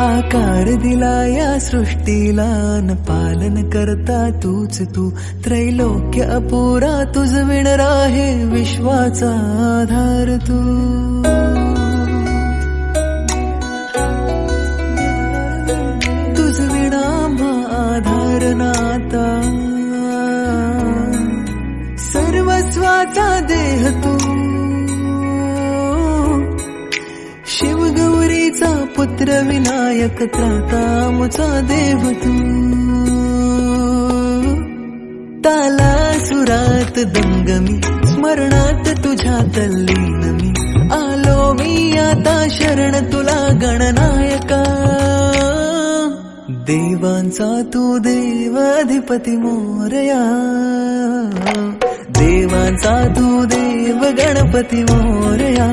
आकार दिला या सृष्टीला न पालन करता तूच तू त्रैलोक्य अपुरा तुझ विण राहे विश्वाचा आधार तू तुझ विणा आधार नाता सर्वस्वाचा देह तू शिवगौरीचा पुत्र विनायक त्राता आमचा देव तू ताला सुरात दंगमी स्मरणात तुझ्या तल्लीन मी आलो मी आता शरण तुला गणनायका देवांचा तू देव अधिपती मोरया देवांचा तू देव गणपती मोरया